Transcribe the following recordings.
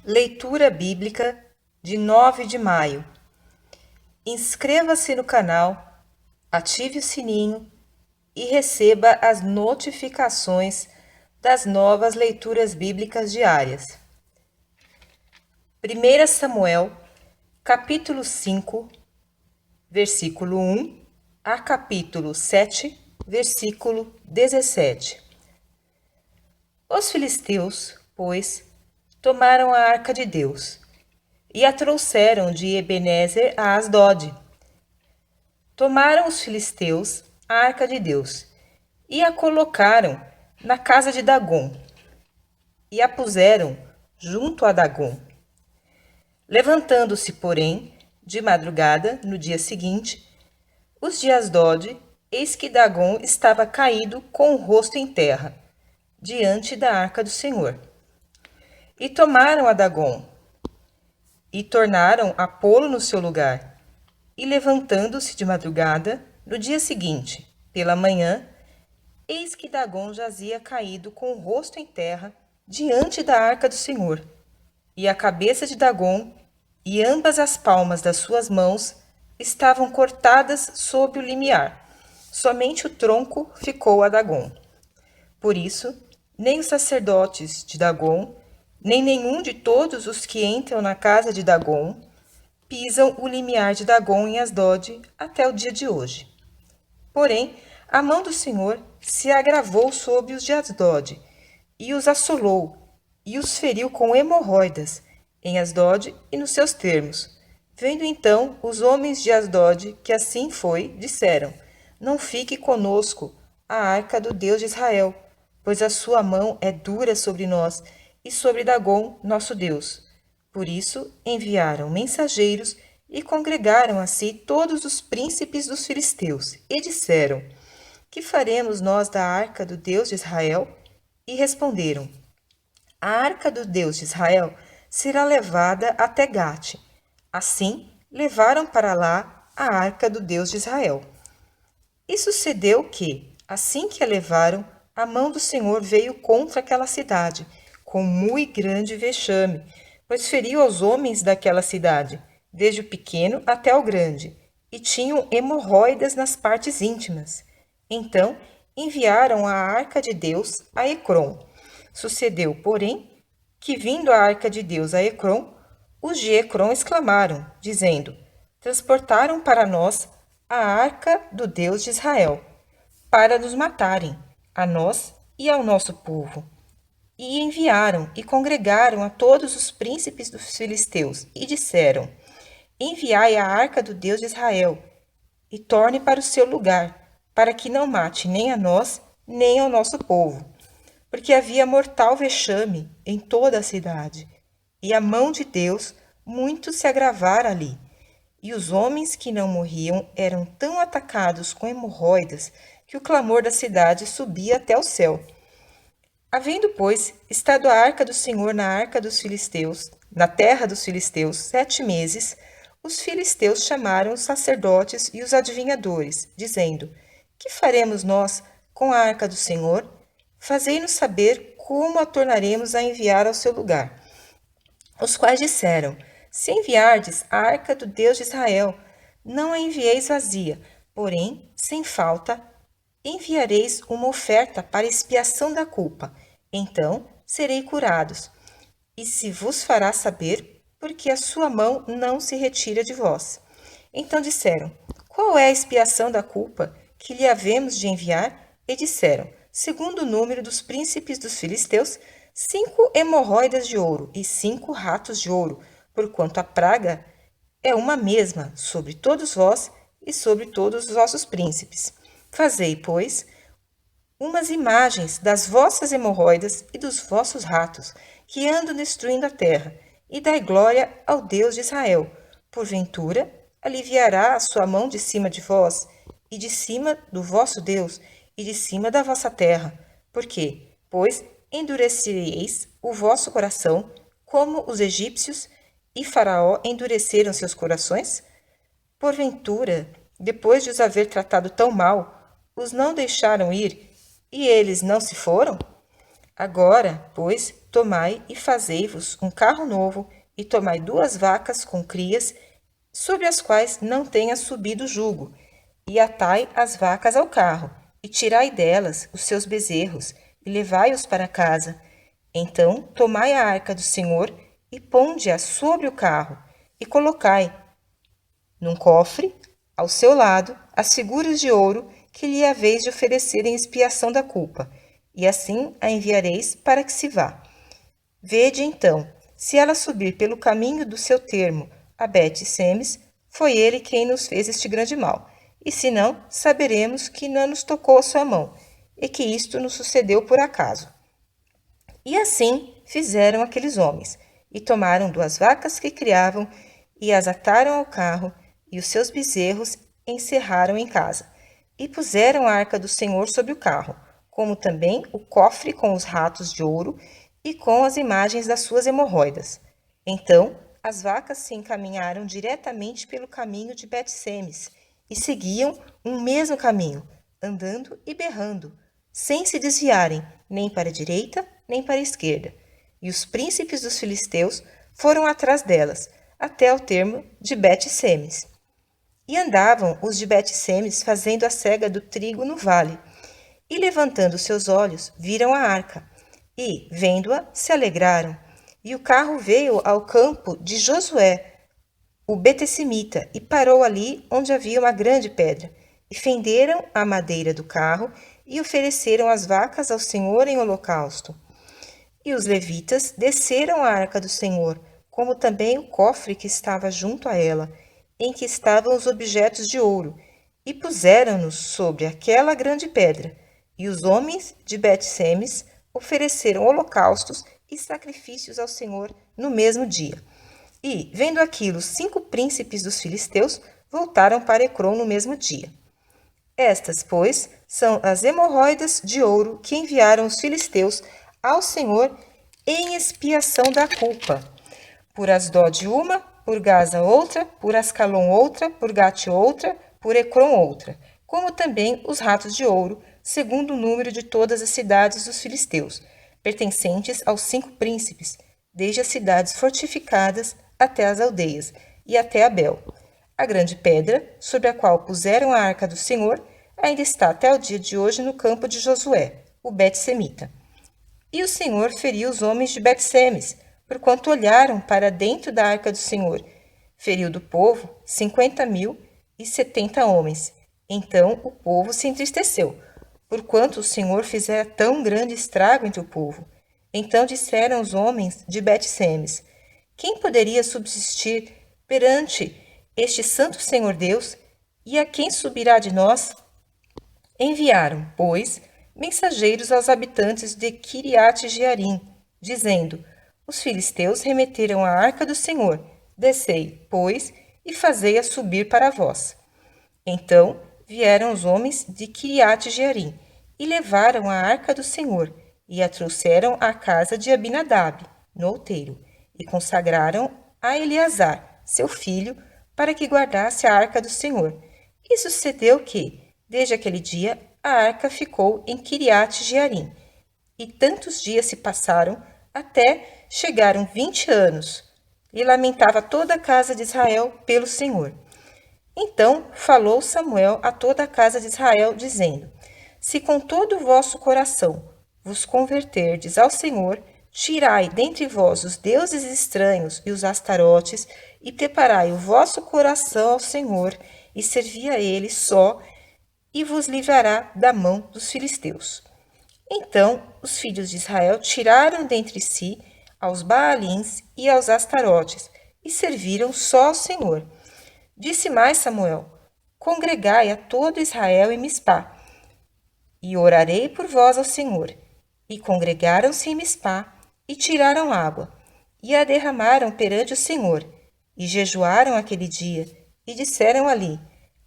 Leitura bíblica de 9 de maio. Inscreva-se no canal, ative o sininho e receba as notificações das novas leituras bíblicas diárias. 1 Samuel, capítulo 5, versículo 1 a capítulo 7, versículo 17. Os filisteus, pois, tomaram a arca de Deus e a trouxeram de Ebenezer a Asdod. Tomaram os filisteus a arca de Deus e a colocaram na casa de Dagom e a puseram junto a Dagom. Levantando-se, porém, de madrugada, no dia seguinte, os de Asdod, eis que Dagom estava caído com o rosto em terra, diante da arca do Senhor. E tomaram a Dagom, e tornaram a pô-lo no seu lugar. E levantando-se de madrugada, no dia seguinte, pela manhã, eis que Dagom jazia caído com o rosto em terra, diante da arca do Senhor. E a cabeça de Dagom e ambas as palmas das suas mãos estavam cortadas sob o limiar. Somente o tronco ficou a Dagom. Por isso, nem os sacerdotes de Dagom, nem nenhum de todos os que entram na casa de Dagom, pisam o limiar de Dagom em Asdod até o dia de hoje. Porém, a mão do Senhor se agravou sobre os de Asdod, e os assolou, e os feriu com hemorroidas, em Asdod e nos seus termos. Vendo então os homens de Asdod que assim foi, disseram: Não fique conosco a arca do Deus de Israel, pois a sua mão é dura sobre nós e sobre Dagom, nosso Deus. Por isso enviaram mensageiros e congregaram a si todos os príncipes dos filisteus, e disseram: Que faremos nós da arca do Deus de Israel? E responderam: A arca do Deus de Israel será levada até Gate. Assim, levaram para lá a arca do Deus de Israel. E sucedeu que, assim que a levaram, a mão do Senhor veio contra aquela cidade, com muito grande vexame, pois feriu aos homens daquela cidade, desde o pequeno até o grande, e tinham hemorroidas nas partes íntimas. Então enviaram a arca de Deus a Ecrom. Sucedeu, porém, que vindo a arca de Deus a Ecrom, os de Ecrom exclamaram, dizendo: Transportaram para nós a arca do Deus de Israel, para nos matarem, a nós e ao nosso povo. E enviaram e congregaram a todos os príncipes dos filisteus, e disseram: Enviai a arca do Deus de Israel, e torne para o seu lugar, para que não mate nem a nós, nem ao nosso povo. Porque havia mortal vexame em toda a cidade, e a mão de Deus muito se agravara ali. E os homens que não morriam eram tão atacados com hemorroidas que o clamor da cidade subia até o céu. Havendo, pois, estado a arca do Senhor na arca dos filisteus, na terra dos filisteus, 7 meses, os filisteus chamaram os sacerdotes e os adivinhadores, dizendo: Que faremos nós com a arca do Senhor? Fazei-nos saber como a tornaremos a enviar ao seu lugar. Os quais disseram: Se enviardes a arca do Deus de Israel, não a envieis vazia, porém, sem falta, enviareis uma oferta para expiação da culpa. Então serei curados. E se vos fará saber, porque a sua mão não se retira de vós. Então disseram: Qual é a expiação da culpa que lhe havemos de enviar? E disseram: Segundo o número dos príncipes dos filisteus, 5 hemorroidas de ouro e 5 ratos de ouro, porquanto a praga é uma mesma sobre todos vós e sobre todos os vossos príncipes. Fazei, pois, umas imagens das vossas hemorroidas e dos vossos ratos, que andam destruindo a terra, e dai glória ao Deus de Israel. Porventura, aliviará a sua mão de cima de vós, e de cima do vosso Deus, e de cima da vossa terra. Por quê? Pois endurecereis o vosso coração, como os egípcios e Faraó endureceram seus corações? Porventura, depois de os haver tratado tão mal, os não deixaram ir, e eles não se foram? Agora, pois, tomai e fazei-vos um carro novo, e tomai 2 vacas com crias, sobre as quais não tenha subido jugo, e atai as vacas ao carro, e tirai delas os seus bezerros, e levai-os para casa. Então tomai a arca do Senhor, e ponde-a sobre o carro, e colocai num cofre, ao seu lado, as figuras de ouro que lhe haveis de oferecer em expiação da culpa, e assim a enviareis para que se vá. Vede então, se ela subir pelo caminho do seu termo a Bet-Semes, foi ele quem nos fez este grande mal, e se não, saberemos que não nos tocou a sua mão, e que isto nos sucedeu por acaso. E assim fizeram aqueles homens, e tomaram 2 vacas que criavam, e as ataram ao carro, e os seus bezerros encerraram em casa, e puseram a arca do Senhor sobre o carro, como também o cofre com os ratos de ouro e com as imagens das suas hemorroidas. Então as vacas se encaminharam diretamente pelo caminho de Bet-Semes, e seguiam um mesmo caminho, andando e berrando, sem se desviarem nem para a direita nem para a esquerda. E os príncipes dos filisteus foram atrás delas, até ao termo de Bet-Semes. E andavam os de Bet-Semes fazendo a cega do trigo no vale. E levantando seus olhos, viram a arca. E, vendo-a, se alegraram. E o carro veio ao campo de Josué, o Betessimita, e parou ali onde havia uma grande pedra. E fenderam a madeira do carro e ofereceram as vacas ao Senhor em holocausto. E os levitas desceram a arca do Senhor, como também o cofre que estava junto a ela, em que estavam os objetos de ouro, e puseram-nos sobre aquela grande pedra. E os homens de Bet-Semes ofereceram holocaustos e sacrifícios ao Senhor no mesmo dia. E, vendo aquilo, 5 príncipes dos filisteus voltaram para Ecrom no mesmo dia. Estas, pois, são as hemorroidas de ouro que enviaram os filisteus ao Senhor em expiação da culpa. Por Asdod uma, por Gaza outra, por Ascalon outra, por Gate outra, por Ecrom outra, como também os ratos de ouro, segundo o número de todas as cidades dos filisteus, pertencentes aos 5 príncipes, desde as cidades fortificadas até as aldeias, e até Abel. A grande pedra, sobre a qual puseram a arca do Senhor, ainda está até o dia de hoje no campo de Josué, o Bet-Semita. E o Senhor feriu os homens de Bet-Semes, porquanto olharam para dentro da arca do Senhor. Feriu do povo 50.070 homens. Então o povo se entristeceu, porquanto o Senhor fizera tão grande estrago entre o povo. Então disseram os homens de Bet-Semes: quem poderia subsistir perante este santo Senhor Deus? E a quem subirá de nós? Enviaram, pois, mensageiros aos habitantes de Quiriate-Jearim, dizendo: os filisteus remeteram a arca do Senhor. Descei, pois, e fazei-a subir para vós. Então vieram os homens de Quiriate-Jearim e levaram a arca do Senhor e a trouxeram à casa de Abinadab, no outeiro, e consagraram a Eleazar, seu filho, para que guardasse a arca do Senhor. E sucedeu que, desde aquele dia, a arca ficou em Quiriate-Jearim. E tantos dias se passaram, até chegaram 20 anos, e lamentava toda a casa de Israel pelo Senhor. Então falou Samuel a toda a casa de Israel, dizendo: se com todo o vosso coração vos converterdes ao Senhor, tirai dentre vós os deuses estranhos e os astarotes, e preparai o vosso coração ao Senhor, e servi a ele só, e vos livrará da mão dos filisteus. Então os filhos de Israel tiraram dentre si aos Baalins e aos Astarotes, e serviram só ao Senhor. Disse mais Samuel: congregai a todo Israel em Mispá, e orarei por vós ao Senhor. E congregaram-se em Mispá, e tiraram água, e a derramaram perante o Senhor, e jejuaram aquele dia, e disseram ali: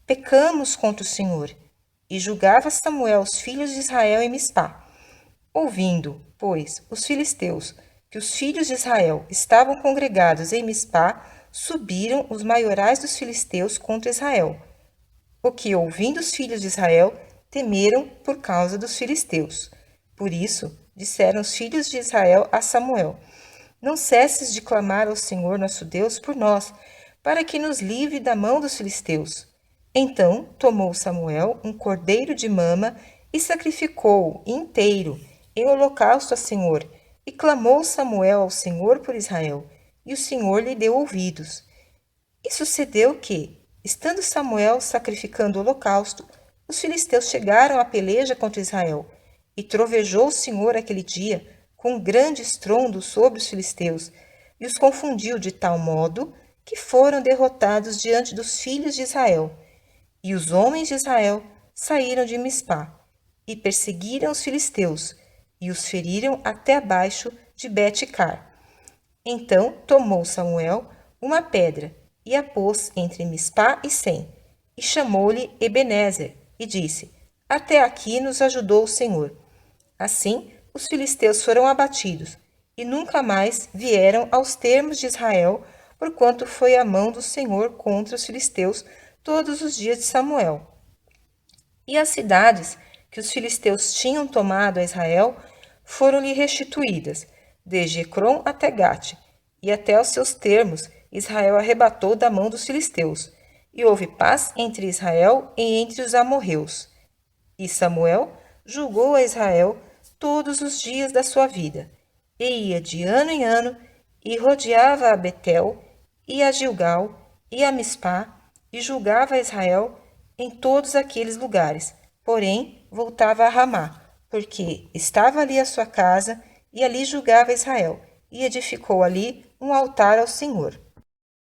pecamos contra o Senhor. E julgava Samuel os filhos de Israel em Mispá. Ouvindo, pois, os filisteus que os filhos de Israel estavam congregados em Mispá, subiram os maiorais dos filisteus contra Israel. O que, ouvindo os filhos de Israel, temeram por causa dos filisteus. Por isso, disseram os filhos de Israel a Samuel: Não cesses de clamar ao Senhor nosso Deus por nós, para que nos livre da mão dos filisteus. Então tomou Samuel um cordeiro de mama e sacrificou-o inteiro em holocausto ao Senhor. E clamou Samuel ao Senhor por Israel, e o Senhor lhe deu ouvidos. E sucedeu que, estando Samuel sacrificando o holocausto, os filisteus chegaram à peleja contra Israel, e trovejou o Senhor aquele dia com um grande estrondo sobre os filisteus, e os confundiu de tal modo que foram derrotados diante dos filhos de Israel. E os homens de Israel saíram de Mispá, e perseguiram os filisteus, e os feriram até abaixo de Bet-car. Então tomou Samuel uma pedra, e a pôs entre Mispá e Sem, e chamou-lhe Ebenezer, e disse: Até aqui nos ajudou o Senhor. Assim, os filisteus foram abatidos, e nunca mais vieram aos termos de Israel, porquanto foi a mão do Senhor contra os filisteus todos os dias de Samuel. E as cidades que os filisteus tinham tomado a Israel foram-lhe restituídas, desde Ecrom até Gate, e até aos seus termos Israel arrebatou da mão dos filisteus, e houve paz entre Israel e entre os amorreus. E Samuel julgou a Israel todos os dias da sua vida, e ia de ano em ano, e rodeava a Betel, e a Gilgal, e a Mispá, e julgava a Israel em todos aqueles lugares. Porém, voltava a Ramá, porque estava ali a sua casa, e ali julgava Israel, e edificou ali um altar ao Senhor.